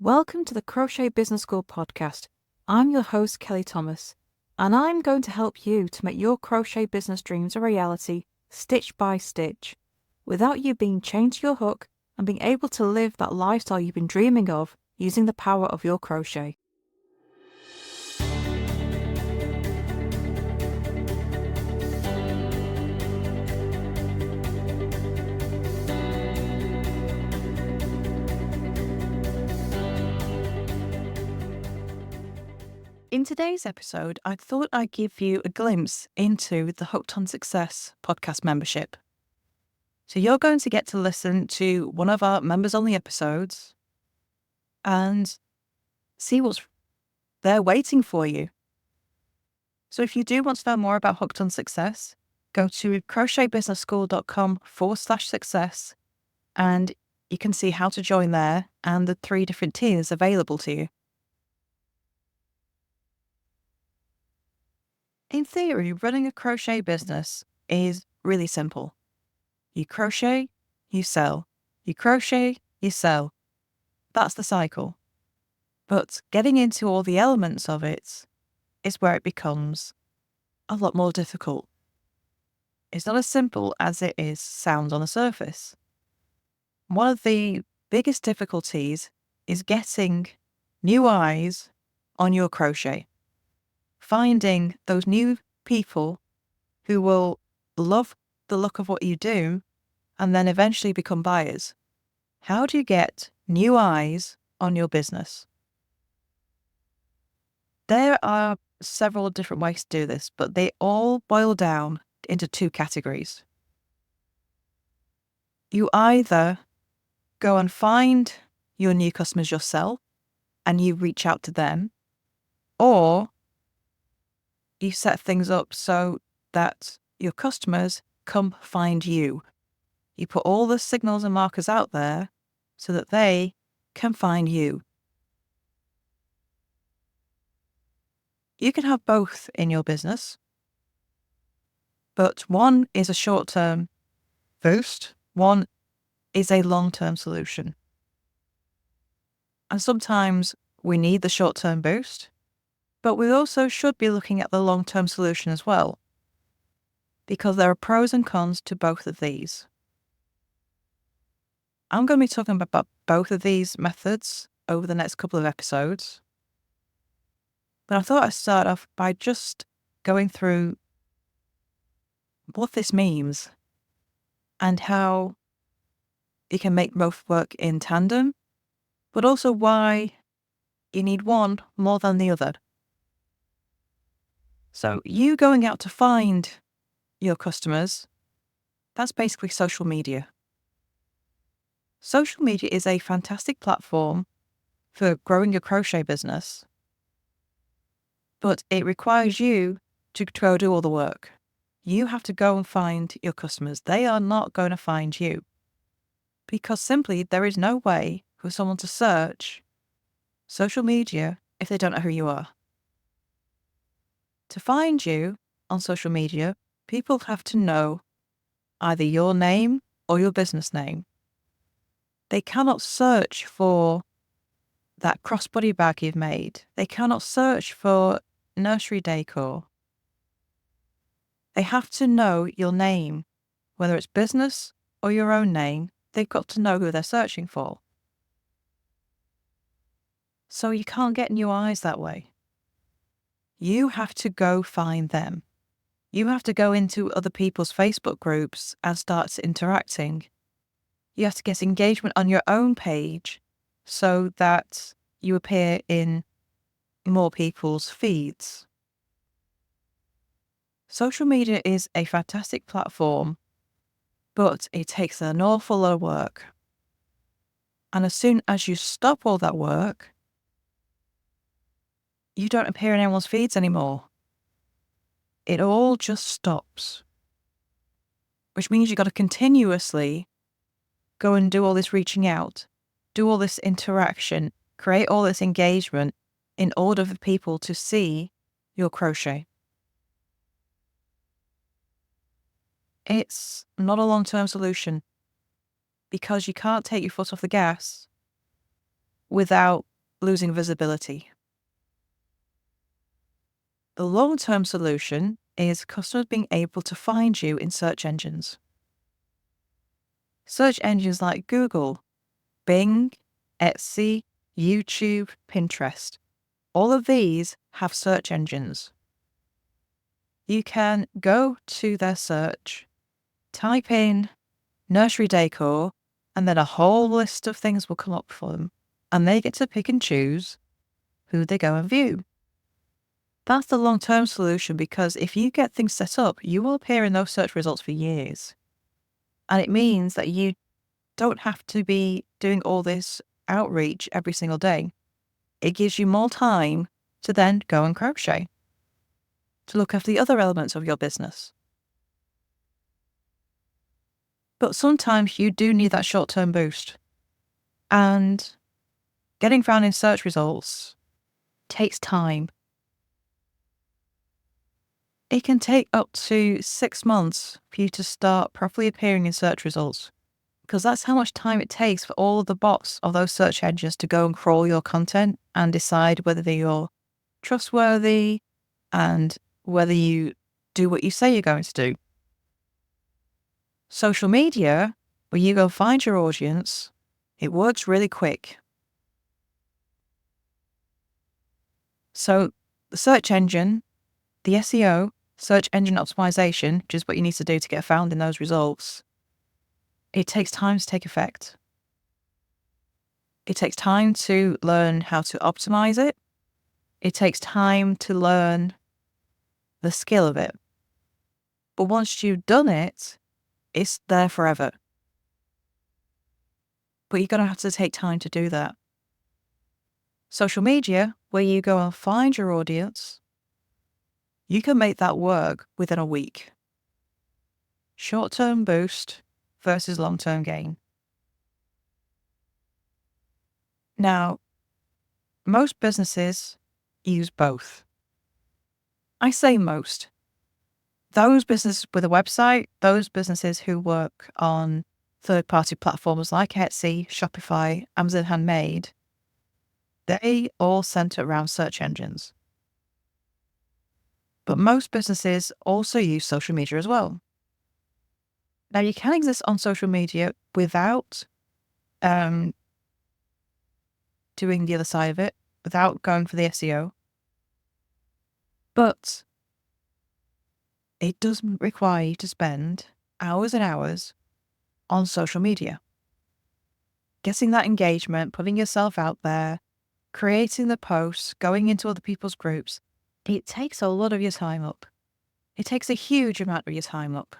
Welcome to the Crochet Business School podcast. I'm your host, Kelly Thomas, and I'm going to help you to make your crochet business dreams a reality, stitch by stitch, without you being chained to your hook and being able to live that lifestyle you've been dreaming of using the power of your crochet. In today's episode, I thought I'd give you a glimpse into the Hooked on Success podcast membership. So you're going to get to listen to one of our members-only episodes and see what's there waiting for you. So if you do want to know more about Hooked on Success, go to crochetbusinessschool.com/success and you can see how to join there and the 3 different tiers available to you. In theory, running a crochet business is really simple. You crochet, you sell. You crochet, you sell. That's the cycle. But getting into all the elements of it is where it becomes a lot more difficult. It's not as simple as it sounds on the surface. One of the biggest difficulties is getting new eyes on your crochet. Finding those new people who will love the look of what you do and then eventually become buyers. How do you get new eyes on your business? There are several different ways to do this, but they all boil down into 2 categories. You either go and find your new customers yourself and you reach out to them, or you set things up so that your customers come find you. You put all the signals and markers out there so that they can find you. You can have both in your business, but one is a short-term boost, one is a long-term solution. And sometimes we need the short-term boost, but we also should be looking at the long-term solution as well, because there are pros and cons to both of these. I'm going to be talking about both of these methods over the next couple of episodes, but I thought I'd start off by just going through what this means and how you can make both work in tandem, but also why you need one more than the other. So you going out to find your customers, that's basically social media. Social media is a fantastic platform for growing your crochet business, but it requires you to go do all the work. You have to go and find your customers. They are not going to find you because simply there is no way for someone to search social media if they don't know who you are. To find you on social media, people have to know either your name or your business name. They cannot search for that crossbody bag you've made. They cannot search for nursery decor. They have to know your name. Whether it's business or your own name, they've got to know who they're searching for. So you can't get new eyes that way. You have to go find them. You have to go into other people's Facebook groups and start interacting. You have to get engagement on your own page so that you appear in more people's feeds. Social media is a fantastic platform, but it takes an awful lot of work. And as soon as you stop all that work, you don't appear in anyone's feeds anymore. It all just stops. Which means you've got to continuously go and do all this reaching out, do all this interaction, create all this engagement in order for people to see your crochet. It's not a long-term solution because you can't take your foot off the gas without losing visibility. The long-term solution is customers being able to find you in search engines. Search engines like Google, Bing, Etsy, YouTube, Pinterest. All of these have search engines. You can go to their search, type in nursery decor, and then a whole list of things will come up for them, and they get to pick and choose who they go and view. That's the long-term solution, because if you get things set up, you will appear in those search results for years. And it means that you don't have to be doing all this outreach every single day. It gives you more time to then go and crochet, to look after the other elements of your business. But sometimes you do need that short-term boost. And getting found in search results takes time. It can take up to 6 months for you to start properly appearing in search results, because that's how much time it takes for all of the bots of those search engines to go and crawl your content and decide whether you're trustworthy and whether you do what you say you're going to do. Social media, where you go find your audience, it works really quick. So the search engine, the SEO, search engine optimization, which is what you need to do to get found in those results, it takes time to take effect. It takes time to learn how to optimize it. It takes time to learn the skill of it. But once you've done it, it's there forever. But you're going to have to take time to do that. Social media, where you go and find your audience, you can make that work within a week. Short-term boost versus long-term gain. Now, most businesses use both. I say most. Those businesses with a website, those businesses who work on third-party platforms like Etsy, Shopify, Amazon Handmade, they all center around search engines. But most businesses also use social media as well. Now, you can exist on social media without doing the other side of it, without going for the SEO. But it does require you to spend hours and hours on social media. Getting that engagement, putting yourself out there, creating the posts, going into other people's groups, it takes a lot of your time up. It takes a huge amount of your time up.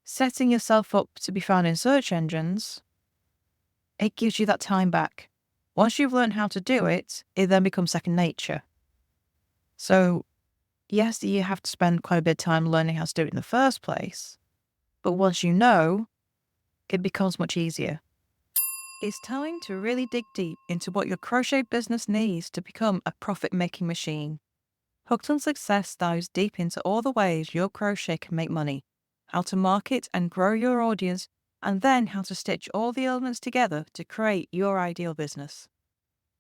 Setting yourself up to be found in search engines, it gives you that time back. Once you've learned how to do it, it then becomes second nature. So, yes, you have to spend quite a bit of time learning how to do it in the first place, but once you know, it becomes much easier. It's time to really dig deep into what your crochet business needs to become a profit-making machine. Hooked on Success dives deep into all the ways your crochet can make money, how to market and grow your audience, and then how to stitch all the elements together to create your ideal business.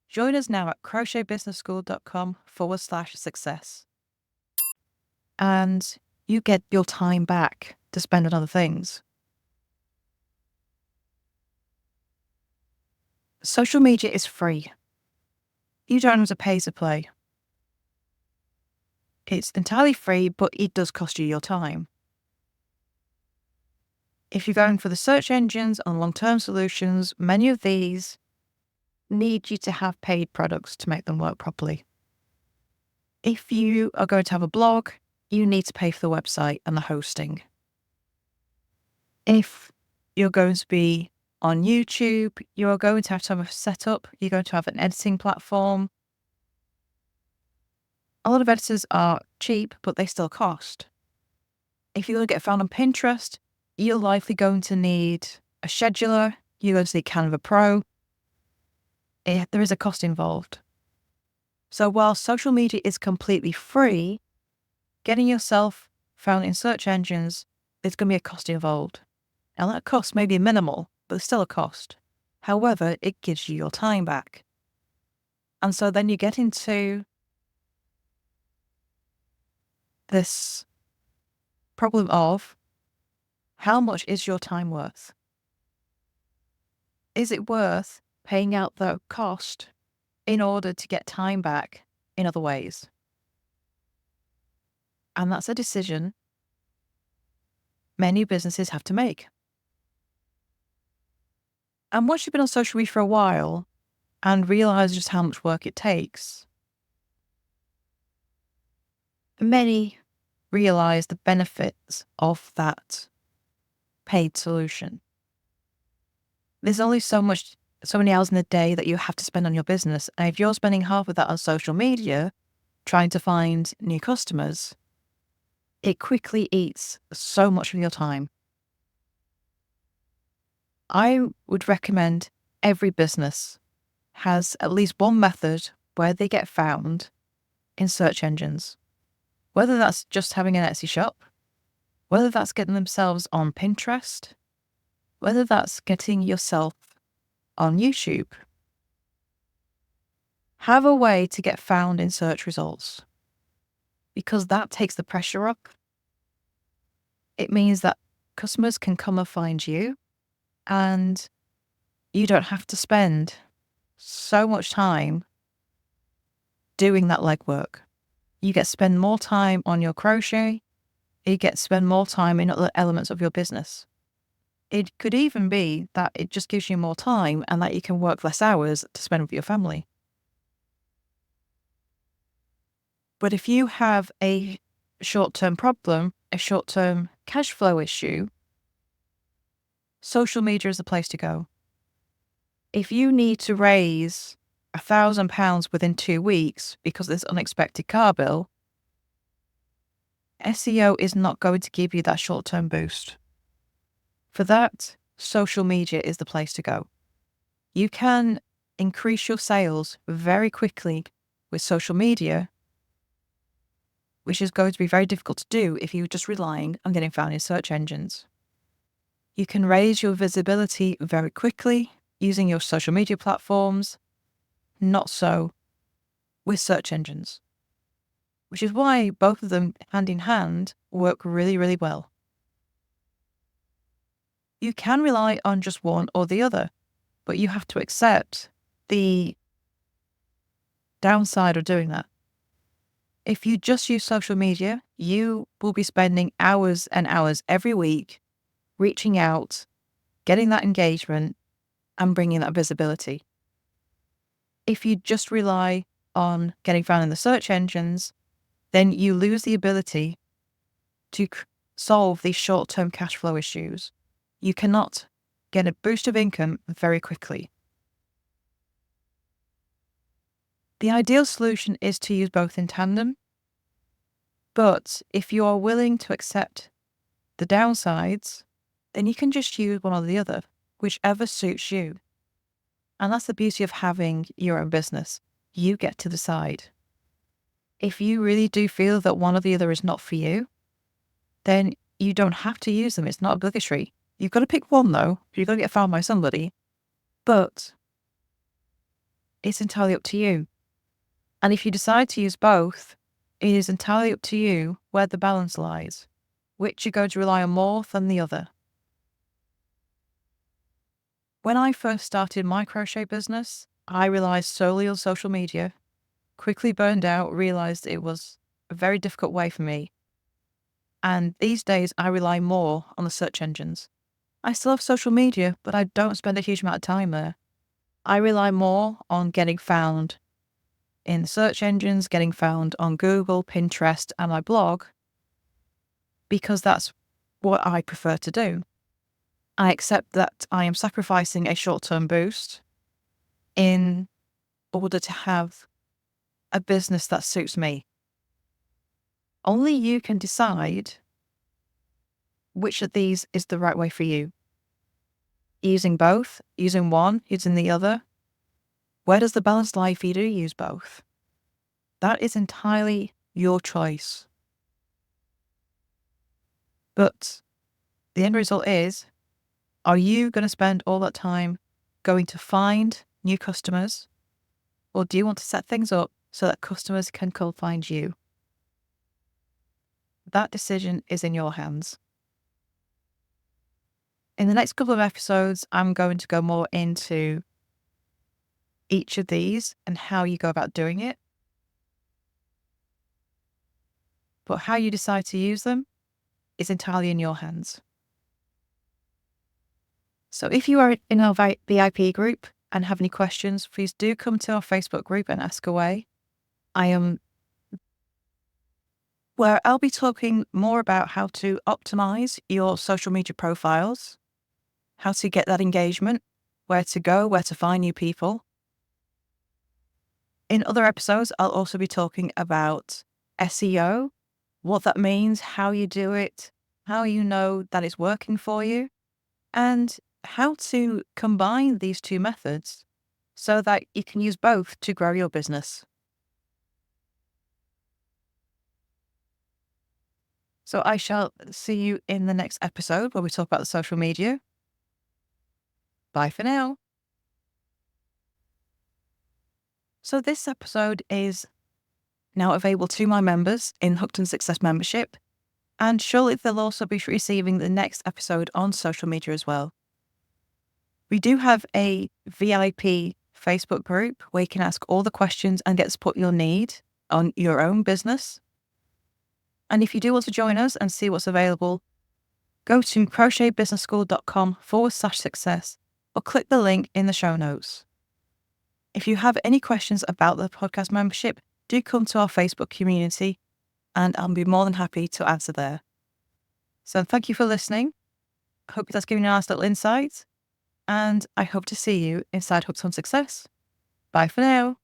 Join us now at crochetbusinessschool.com/success. And you get your time back to spend on other things. Social media is free. You don't have to pay to play. It's entirely free, but it does cost you your time. If you're going for the search engines and long-term solutions, many of these need you to have paid products to make them work properly. If you are going to have a blog, you need to pay for the website and the hosting. If you're going to be on YouTube, you are going to have a setup, you're going to have an editing platform. A lot of editors are cheap, but they still cost. If you're going to get found on Pinterest, you're likely going to need a scheduler, you're going to need Canva Pro. There is a cost involved. So while social media is completely free, getting yourself found in search engines, there's going to be a cost involved. Now that cost may be minimal, but it's still a cost. However, it gives you your time back. And so then you get into this problem of how much is your time worth? Is it worth paying out the cost in order to get time back in other ways? And that's a decision many businesses have to make. And once you've been on social media for a while and realize just how much work it takes, many realize the benefits of that paid solution. There's only so many hours in the day that you have to spend on your business. And if you're spending half of that on social media trying to find new customers, it quickly eats so much of your time. I would recommend every business has at least one method where they get found in search engines. Whether that's just having an Etsy shop, whether that's getting themselves on Pinterest, whether that's getting yourself on YouTube. Have a way to get found in search results, because that takes the pressure up. It means that customers can come and find you, and you don't have to spend so much time doing that legwork. You get to spend more time on your crochet. You get to spend more time in other elements of your business. It could even be that it just gives you more time and that you can work less hours to spend with your family. But if you have a short-term problem, a short-term cash flow issue, social media is the place to go. If you need to raise £1,000 within 2 weeks because of this unexpected car bill, SEO is not going to give you that short-term boost. For that, social media is the place to go. You can increase your sales very quickly with social media, which is going to be very difficult to do if you're just relying on getting found in search engines. You can raise your visibility very quickly using your social media platforms, not so with search engines, which is why both of them hand in hand work really, really well. You can rely on just one or the other, but you have to accept the downside of doing that. If you just use social media, you will be spending hours and hours every week reaching out, getting that engagement, and bringing that visibility. If you just rely on getting found in the search engines, then you lose the ability to solve these short-term cash flow issues. You cannot get a boost of income very quickly. The ideal solution is to use both in tandem, but if you are willing to accept the downsides, then you can just use one or the other, whichever suits you. And that's the beauty of having your own business. You get to decide. If you really do feel that one or the other is not for you, then you don't have to use them. It's not obligatory. You've got to pick one though. You've got to get found by somebody. But it's entirely up to you. And if you decide to use both, it is entirely up to you where the balance lies, which you're going to rely on more than the other. When I first started my crochet business, I relied solely on social media, quickly burned out, realized it was a very difficult way for me. And these days I rely more on the search engines. I still have social media, but I don't spend a huge amount of time there. I rely more on getting found in the search engines, getting found on Google, Pinterest, and my blog, because that's what I prefer to do. I accept that I am sacrificing a short-term boost in order to have a business that suits me. Only you can decide which of these is the right way for you. Using both, using one, using the other. Where does the balance lie if you do use both? That is entirely your choice. But the end result is, are you going to spend all that time going to find new customers, Or do you want to set things up so that customers can come find you? That decision is in your hands. In the next couple of episodes, I'm going to go more into each of these and how you go about doing it. But how you decide to use them is entirely in your hands. So if you are in our VIP group and have any questions, please do come to our Facebook group and ask away. Where I'll be talking more about how to optimize your social media profiles, how to get that engagement, where to go, where to find new people. In other episodes, I'll also be talking about SEO, what that means, how you do it, how you know that it's working for you, and how to combine these two methods so that you can use both to grow your business. So I shall see you in the next episode where we talk about the social media. Bye for now. So this episode is now available to my members in Hooked on Success membership, and surely they'll also be receiving the next episode on social media as well. We do have a VIP Facebook group where you can ask all the questions and get the support you'll need on your own business. And if you do want to join us and see what's available, go to crochetbusinessschool.com/success or click the link in the show notes. If you have any questions about the podcast membership, do come to our Facebook community and I'll be more than happy to answer there. So thank you for listening. I hope that's given you a nice little insight, and I hope to see you inside Hooked on Success. Bye for now.